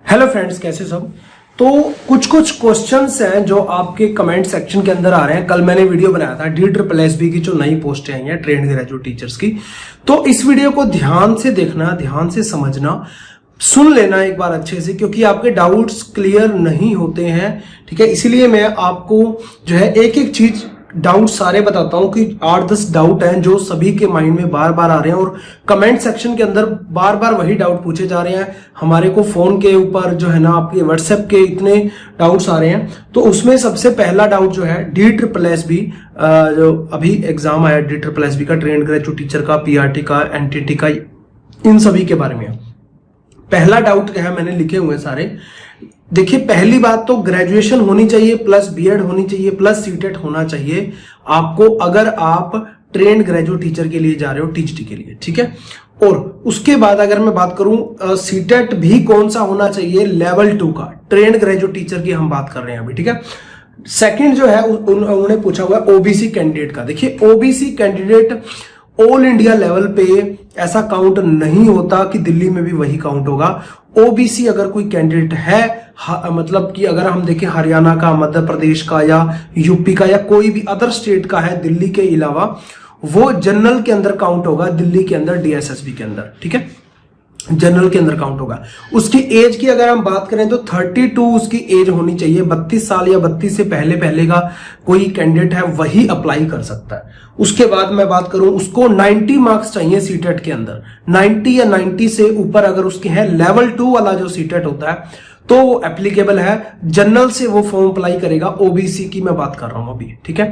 Hello friends, कैसे सब। तो कुछ क्वेश्चंस हैं जो आपके कमेंट सेक्शन के अंदर आ रहे हैं। कल मैंने वीडियो बनाया था DSSB की जो नई पोस्टें आई हैं ट्रेंड ग्रेजुएट टीचर्स की। तो इस वीडियो को ध्यान से देखना, ध्यान से समझना, सुन लेना एक बार अच्छे से, क्योंकि आपके डाउट्स क्लियर नहीं होते हैं। ठीक है, इसीलिए मैं आपको जो है एक एक चीज डाउट सारे बताता हूं कि 8-10 डाउट हैं जो सभी के माइंड में बार बार आ रहे हैं और कमेंट सेक्शन के अंदर बार बार वही डाउट पूछे जा रहे हैं। हमारे को फोन के ऊपर जो है ना, आपके व्हाट्सएप के इतने डाउट्स आ रहे हैं। तो उसमें सबसे पहला डाउट जो है DSSB जो अभी एग्जाम आया DSSB का, ट्रेंड ग्रेजुएट टीचर का, PRT का, NTT का, इन सभी के बारे में। पहला डाउट क्या है, मैंने लिखे हुए सारे। देखिए, पहली बात तो ग्रेजुएशन होनी चाहिए प्लस B.Ed होनी चाहिए प्लस CTET होना चाहिए आपको, अगर आप ट्रेंड ग्रेजुएट टीचर के लिए जा रहे हो, TGT के लिए। ठीक है, और उसके बाद अगर मैं बात करूं CTET भी कौन सा होना चाहिए, लेवल 2 का, ट्रेंड ग्रेजुएट टीचर की हम बात कर रहे हैं अभी। ठीक है, सेकंड जो है उन्होंने पूछा हुआ है OBC कैंडिडेट का। देखिए, OBC candidate all India level पे ऐसा काउंट नहीं होता कि दिल्ली में भी वही काउंट होगा। OBC अगर कोई कैंडिडेट है, मतलब कि अगर हम देखें हरियाणा का, मध्य प्रदेश का या यूपी का या कोई भी अदर स्टेट का है दिल्ली के अलावा, वो जनरल के अंदर काउंट होगा, दिल्ली के अंदर DSSB के अंदर। ठीक है, जनरल के अंदर काउंट होगा। उसकी एज की अगर हम बात करें तो 32 उसकी एज होनी चाहिए। 32 साल या 32 से पहले का कोई कैंडिडेट है वही अप्लाई कर सकता है। उसके बाद मैं बात करूं, उसको 90 मार्क्स चाहिए CTET के अंदर। 90 या 90 से ऊपर अगर उसके है, लेवल 2 वाला जो CTET होता है तो वो एप्लीकेबल है। जनरल से वो फॉर्म अप्लाई करेगा। OBC की मैं बात कर रहा हूं अभी। ठीक है,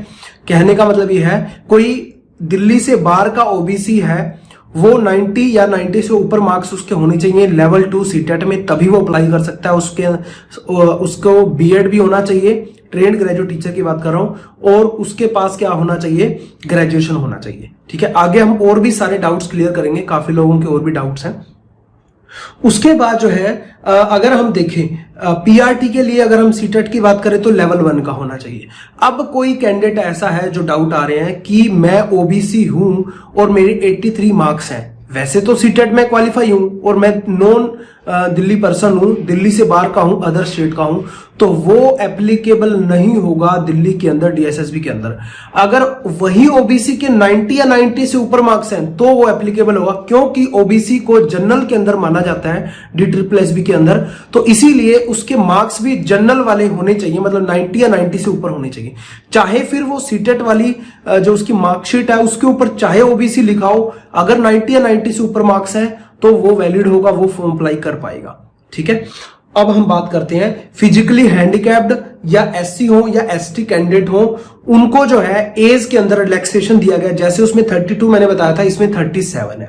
कहने का मतलब ये है, कोई दिल्ली से बाहर का OBC है, वो 90 या 90 से ऊपर मार्क्स उसके होने चाहिए लेवल 2 CTET में, तभी वो अप्लाई कर सकता है। उसको B.Ed भी होना चाहिए, ट्रेंड ग्रेजुएट टीचर की बात कर रहा हूं, और उसके पास क्या होना चाहिए, ग्रेजुएशन होना चाहिए। ठीक है, आगे हम और भी सारे डाउट्स क्लियर करेंगे, काफी लोगों के और भी डाउट्स हैं। उसके बाद जो है अगर हम देखें PRT के लिए, अगर हम CTET की बात करें तो लेवल 1 का होना चाहिए। अब कोई कैंडिडेट ऐसा है जो डाउट आ रहे हैं कि मैं OBC हूं और मेरे 83 मार्क्स हैं, वैसे तो CTET में क्वालिफाई हूं और मैं नॉन दिल्ली पर्सन हूं, दिल्ली से बाहर का हूं, अदर स्टेट का हूं, तो वो एप्लीकेबल नहीं होगा दिल्ली के अंदर DSSB के अंदर। अगर वही OBC के 90 या 90 से ऊपर मार्क्स हैं तो वो एप्लीकेबल होगा, क्योंकि OBC को जनरल के अंदर माना जाता है DSSB के अंदर। तो इसीलिए उसके मार्क्स भी जनरल वाले होने चाहिए, मतलब 90 या 90 से ऊपर होने चाहिए। चाहे फिर वो CTET वाली जो उसकी मार्कशीट है उसके ऊपर चाहे OBC लिखा हो, अगर 90 या 90 से ऊपर मार्क्स है तो वो वैलिड होगा, वो फॉर्म अप्लाई कर पाएगा। ठीक है, अब हम बात करते हैं फिजिकली हैंडीकैप्ड या SC हो या ST कैंडिडेट हो, उनको जो है एज के अंदर रिलैक्सेशन दिया गया। जैसे उसमें 32 मैंने बताया था, इसमें 37 है।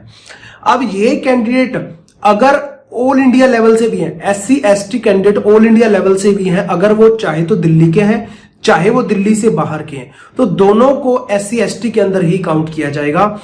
अब ये कैंडिडेट अगर ऑल इंडिया लेवल से भी है, SC ST candidate all India level से भी है, अगर वो चाहे तो दिल्ली के हैं, चाहे वो दिल्ली से बाहर के हैं, तो दोनों को SC ST के अंदर ही काउंट किया जाएगा।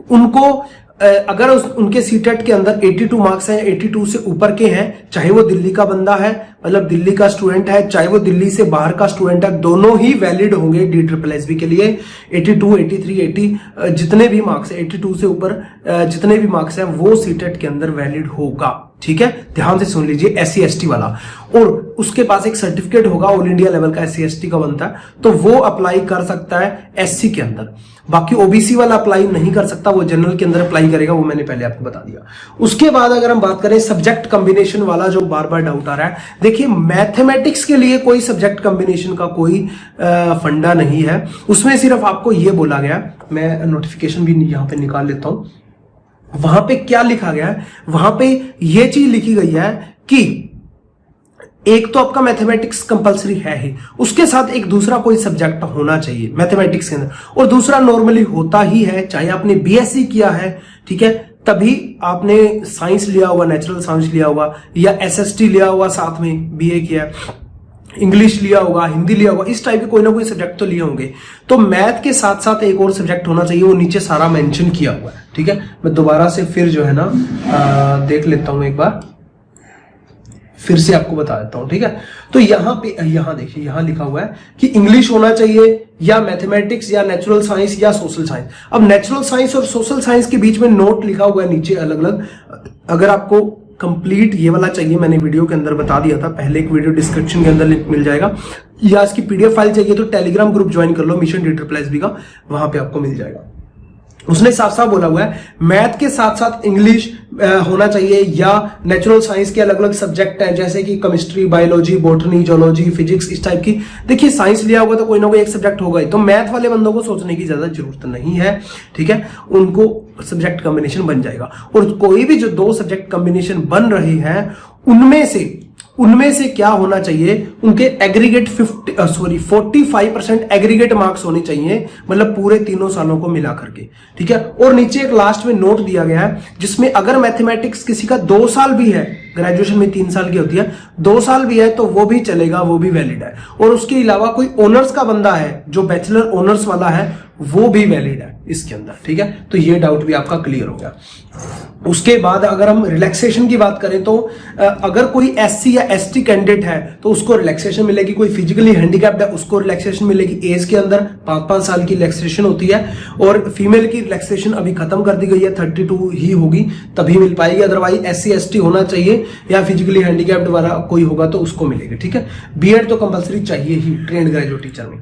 उनको अगर उनके CTET के अंदर 82 मार्क्स हैं, 82 से ऊपर के हैं, चाहे वो दिल्ली का बंदा है, मतलब दिल्ली का स्टूडेंट है, चाहे वो दिल्ली से बाहर का स्टूडेंट है, दोनों ही वैलिड होंगे DSSB के लिए। 82, 83, 80 जितने भी मार्क्स है, 82 से ऊपर जितने भी मार्क्स हैं वो CTET के अंदर वैलिड होगा। ठीक है, ध्यान से सुन लीजिए, SC ST वाला, और उसके पास एक सर्टिफिकेट होगा ऑल इंडिया लेवल का, SC ST का बनता है, तो वो अप्लाई कर सकता है SC के अंदर। बाकी OBC वाला अप्लाई नहीं कर सकता, वो जनरल के अंदर अप्लाई करेगा, वो मैंने पहले आपको बता दिया। उसके बाद अगर हम बात करें सब्जेक्ट कॉम्बिनेशन वाला, जो बार बार डाउट आ रहा है, देखिए मैथमेटिक्स के लिए कोई सब्जेक्ट कॉम्बिनेशन का कोई फंडा नहीं है। उसमें सिर्फ आपको ये बोला गया, मैं नोटिफिकेशन भी यहां पे निकाल लेता हूं, वहां पे क्या लिखा गया है, वहां पे ये चीज लिखी गई है कि एक तो आपका मैथमेटिक्स कंपलसरी है ही, उसके साथ एक दूसरा कोई सब्जेक्ट होना चाहिए मैथमेटिक्स के अंदर, और दूसरा नॉर्मली होता ही है, चाहे आपने BSc किया है, ठीक है, तभी आपने साइंस लिया होगा, नेचुरल साइंस लिया होगा, या SST लिया होगा, साथ में BA किया, इंग्लिश लिया होगा, हिंदी लिया होगा, इस टाइप के कोई ना कोई सब्जेक्ट तो लिए होंगे। तो मैथ के साथ साथ एक और सब्जेक्ट होना चाहिए, वो नीचे सारा मेंशन किया हुआ है। ठीक है, मैं दोबारा से फिर जो है ना देख लेता हूं एक बार, फिर से आपको बता देता हूं। ठीक है, तो यहाँ पे, यहाँ देखिए, यहाँ लिखा हुआ है कि इंग्लिश होना चाहिए, या मैथमेटिक्स, या नेचुरल साइंस, या सोशल साइंस। अब नेचुरल साइंस और सोशल साइंस के बीच में नोट लिखा हुआ है नीचे अलग अलग, अगर आपको कंप्लीट ये वाला चाहिए, मैंने वीडियो के अंदर बता दिया था, पहले एक वीडियो डिस्क्रिप्शन के अंदर लिंक मिल जाएगा, या इसकी पीडीएफ फाइल चाहिए तो टेलीग्राम ग्रुप ज्वाइन कर लो मिशन DSSB का, वहां पे आपको मिल जाएगा। उसने साफ साफ बोला हुआ है मैथ के साथ साथ इंग्लिश होना चाहिए, या नेचुरल साइंस के अलग अलग सब्जेक्ट हैं जैसे कि chemistry, biology, botany, zoology, physics, इस टाइप की। देखिए साइंस लिया होगा तो कोई ना कोई एक सब्जेक्ट होगा ही, तो मैथ वाले बंदों को सोचने की ज्यादा जरूरत नहीं है, ठीक है, उनको सब्जेक्ट कॉम्बिनेशन बन जाएगा। और कोई भी जो 2 सब्जेक्ट कॉम्बिनेशन बन रही है उनमें से क्या होना चाहिए, उनके एग्रीगेट 45% एग्रीगेट मार्क्स होने चाहिए, मतलब पूरे तीनों सालों को मिला करके, ठीक है। और नीचे एक लास्ट में नोट दिया गया है जिसमें अगर मैथमेटिक्स किसी का 2 साल भी है, ग्रेजुएशन में 3 साल की होती है, 2 साल भी है तो वो भी चलेगा, वो भी वैलिड है। और उसके अलावा कोई ऑनर्स का बंदा है जो बैचलर ऑनर्स वाला है वो भी वैलिड है इसके अंदर, ठीक है। तो ये डाउट भी आपका क्लियर हो गया। उसके बाद अगर हम रिलैक्सेशन की बात करें तो अगर कोई SC या ST कैंडिडेट है तो उसको रिलैक्सेशन मिलेगी, कोई फिजिकली हैंडीकैप्ड है उसको रिलैक्सेशन मिलेगी, एज के अंदर 5-5 साल की रिलैक्सेशन होती है। और फीमेल की रिलैक्सेशन अभी खत्म कर दी गई है, 32 ही होगी तभी मिल पाएगी, अदरवाइज SC ST होना चाहिए या फिजिकली हैंडीकैप्ड वाला कोई होगा तो उसको मिलेगी, ठीक है। बीएड तो कंपलसरी चाहिए ही ट्रेंड ग्रेजुएट टीचर में।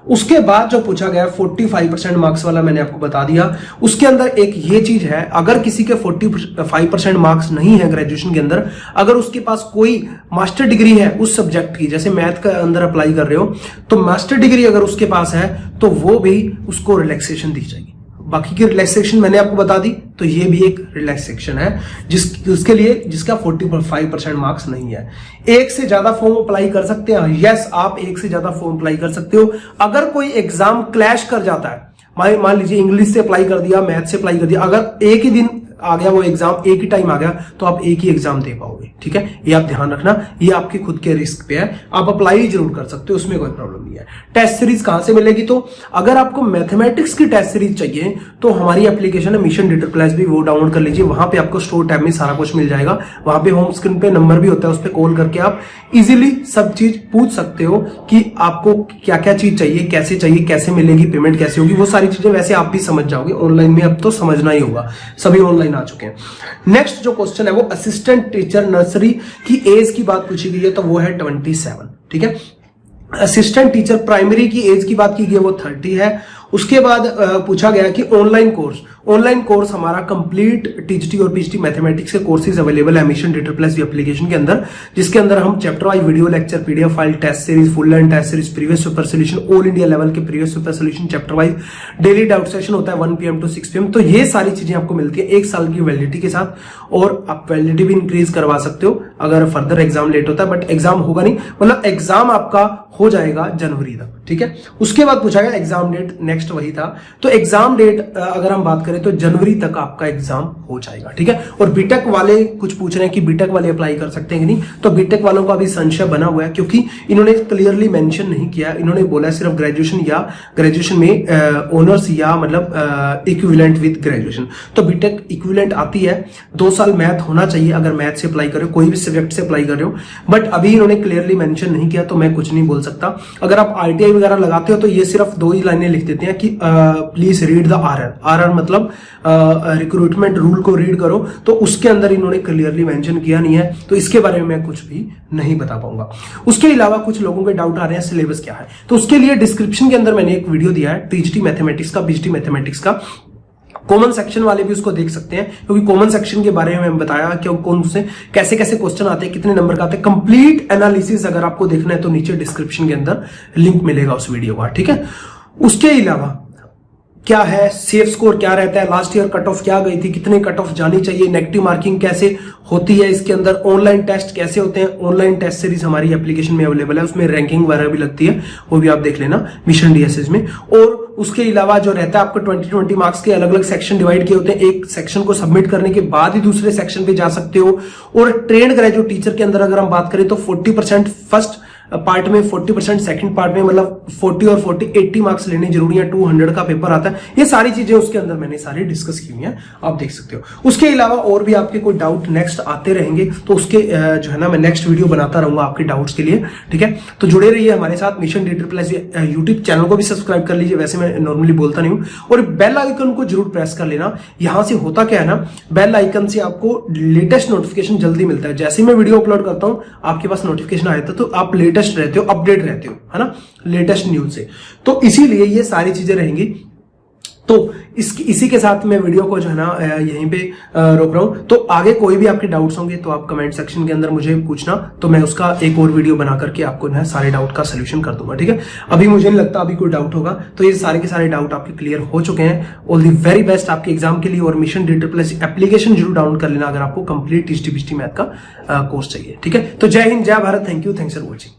उसके बाद जो पूछा गया 45% मार्क्स वाला मैंने आपको बता दिया। उसके अंदर एक ये चीज है, अगर किसी के 45% मार्क्स नहीं है ग्रेजुएशन के अंदर, अगर उसके पास कोई मास्टर डिग्री है उस सब्जेक्ट की, जैसे मैथ का अंदर अप्लाई कर रहे हो तो मास्टर डिग्री अगर उसके पास है तो वो भी उसको रिलैक्सेशन दी जाएगी। बाकी की रिलैक्सेशन मैंने आपको बता दी, तो ये भी एक रिलैक्सेशन है जिसके लिए जिसका 45% मार्क्स नहीं है। एक से ज्यादा फॉर्म अप्लाई कर सकते हैं, यस आप एक से ज्यादा फॉर्म अप्लाई कर सकते हो। अगर कोई एग्जाम क्लैश कर जाता है, मान लीजिए इंग्लिश से अप्लाई कर दिया, मैथ से अप्लाई कर दिया, अगर एक ही दिन आ गया वो एग्जाम, एक ही टाइम आ गया तो आप एक ही एग्जाम दे पाओगे, ठीक है। ये आप ध्यान रखना, ये आपके खुद के रिस्क पे है, आप अप्लाई जरूर कर सकते हो, उसमें कोई प्रॉब्लम नहीं है। टेस्ट सीरीज कहां से मिलेगी, तो अगर आपको मैथमेटिक्स की टेस्ट सीरीज चाहिए तो हमारी एप्लीकेशन है मिशन DSSB, वो डाउनलोड कर लीजिए, वहां पे आपको स्टोर टैब में सारा कुछ मिल जाएगा। वहां पे होम स्क्रीन पे नंबर भी होता है, उस पर कॉल करके आप इजीली सब चीज पूछ सकते हो कि आपको क्या क्या चीज चाहिए, कैसे मिलेगी, पेमेंट कैसे होगी, वो सारी चीजें वैसे आप भी समझ जाओगे ऑनलाइन में, अब तो समझना ही होगा, सभी ऑनलाइन आ चुके हैं। नेक्स्ट जो क्वेश्चन है वो असिस्टेंट टीचर नर्सरी की एज की बात पूछी गई है, तो वो है 27, ठीक है। असिस्टेंट टीचर प्राइमरी की एज की बात की गई है, वो 30 है। उसके बाद पूछा गया कि ऑनलाइन कोर्स हमारा कंप्लीट टीजीटी और पीजीटी मैथमेटिक्स के कोर्सेज अवेलेबल है मिशन DSSB एप्लीकेशन के अंदर, जिसके अंदर हम chapter wise video lecture, PDF file, test series, full and test series, previous paper solution, all India level के previous paper solution, chapter wise daily doubt session होता है 1 PM to 6 PM। तो ये सारी चीजें आपको मिलती है 1 साल की वैलिडिटी के साथ, और आप वैलिडिटी भी इंक्रीज करवा सकते हो अगर फर्दर एग्जाम लेट होता है, बट एग्जाम होगा नहीं, मतलब एग्जाम आपका हो जाएगा जनवरी तक, ठीक है। उसके बाद पूछा गया एग्जाम डेट, नेक्स्ट वही था, तो एग्जाम डेट अगर हम बात करें तो जनवरी तक आपका एग्जाम हो जाएगा, ठीक है। और बीटेक वाले कुछ पूछ रहे हैं कि बीटेक वाले अप्लाई कर सकते हैं कि नहीं, तो बीटेक वालों का अभी संशय बना हुआ है, क्योंकि इन्होंने क्लियरली मेंशन नहीं किया, इन्होंने बोला सिर्फ ग्रेजुएशन में ऑनर्स या मतलब इक्विवेलेंट विद ग्रेजुएशन। तो बीटेक इक्विवेलेंट आती है, 2 साल मैथ होना चाहिए अगर मैथ से अप्लाई कर रहे हो, कोई भी सब्जेक्ट से अप्लाई कर रहे हो, बट अभी इन्होंने क्लियरली मेंशन नहीं किया तो मैं कुछ नहीं बोल सकता। अगर आप आईटीआई वगैरह लगाते हो तो ये सिर्फ 2 ही लाइनें लिख देते हैं कि प्लीज रीड द आरआर मतलब रिक्रूटमेंट रूल को रीड करो, तो उसके अंदर इन्होंने क्लियरली मेंशन किया नहीं है, तो इसके बारे में मैं कुछ भी नहीं बता पाऊंगा। उसके अलावा कुछ लोगों के डाउट आ रहे हैं सिलेबस क्या है, तो उसके लिए डिस्क्रिप्शन के अंदर मैंने एक वीडियो दिया है टीजीटी मैथमेटिक्स का, बीजीटी मैथमेटिक्स का, कॉमन सेक्शन वाले भी उसको देख सकते हैं, क्योंकि कॉमन सेक्शन के बारे में मैंने बताया कि कौन से कैसे कैसे क्वेश्चन आते हैं, कितने नंबर का आते हैं, कंप्लीट एनालिसिस अगर आपको देखना है तो नीचे डिस्क्रिप्शन के अंदर लिंक मिलेगा उस वीडियो का, ठीक है। उसके अलावा क्या है, सेफ स्कोर क्या रहता है, लास्ट ईयर कट ऑफ क्या गई थी, कितने कट ऑफ जानी चाहिए, नेगेटिव मार्किंग कैसे होती है इसके अंदर, ऑनलाइन टेस्ट कैसे होते हैं, ऑनलाइन टेस्ट सीरीज हमारी एप्लीकेशन में अवेलेबल है, उसमें रैंकिंग वगैरह भी लगती है, वो भी आप देख लेना मिशन DSS में। और उसके अलावा जो रहता है आपको 20 मार्क्स के अलग अलग सेक्शन डिवाइड किए होते हैं, एक सेक्शन को सबमिट करने के बाद ही दूसरे सेक्शन पे जा सकते हो। और ट्रेंड ग्रेजुएट टीचर के अंदर अगर हम बात करें तो 40% फर्स्ट पार्ट में 40%, सेकंड पार्ट में मतलब 40 और 40 80 मार्क्स लेने जरूरी है, 200 का पेपर आता है। ये सारी चीजें उसके अंदर मैंने सारी डिस्कस की हुई हैं, आप देख सकते हो। उसके अलावा और भी आपके कोई डाउट नेक्स्ट आते रहेंगे तो उसके जो है ना मैं नेक्स्ट वीडियो बनाता रहूंगा आपके डाउट्स के लिए, ठीक है। तो जुड़े रहिए हमारे साथ। मिशन DSSS यूट्यूब चैनल को भी सब्सक्राइब कर लीजिए, वैसे मैं नॉर्मली बोलता नहीं हूं, और बेल आइकन को जरूर प्रेस कर लेना। यहां से होता क्या है ना, बेल आइकन से आपको लेटेस्ट नोटिफिकेशन जल्दी मिलता है। जैसे मैं वीडियो अपलोड करता हूं आपके पास नोटिफिकेशन आया था, तो आप लेटेस्ट रहते हो, अपडेट रहते हो, है ना, लेटेस्ट न्यूज से। तो इसीलिए ये सारी चीजें रहेंगी। तो इसी के साथ मैं वीडियो को जो है ना यहीं पे रोक रहा हूं। तो आगे कोई भी आपके डाउट्स होंगे तो आप कमेंट सेक्शन के अंदर मुझे पूछना, तो मैं उसका एक और वीडियो बना करके आपको ना सारे डाउट का सोल्यूशन कर दूंगा, ठीक है। अभी मुझे नहीं लगता अभी कोई डाउट होगा, तो ये सारे के सारे डाउट आपके क्लियर हो चुके हैं। ऑल दी वेरी बेस्ट आपके एग्जाम के लिए। और मिशन DSSS एप्लीकेशन जरूर डाउनलोड कर लेना अगर आपको कंप्लीट TST मैथ का कोर्स चाहिए, ठीक है। तो जय हिंद, जय Bharat, thank you, thanks for watching.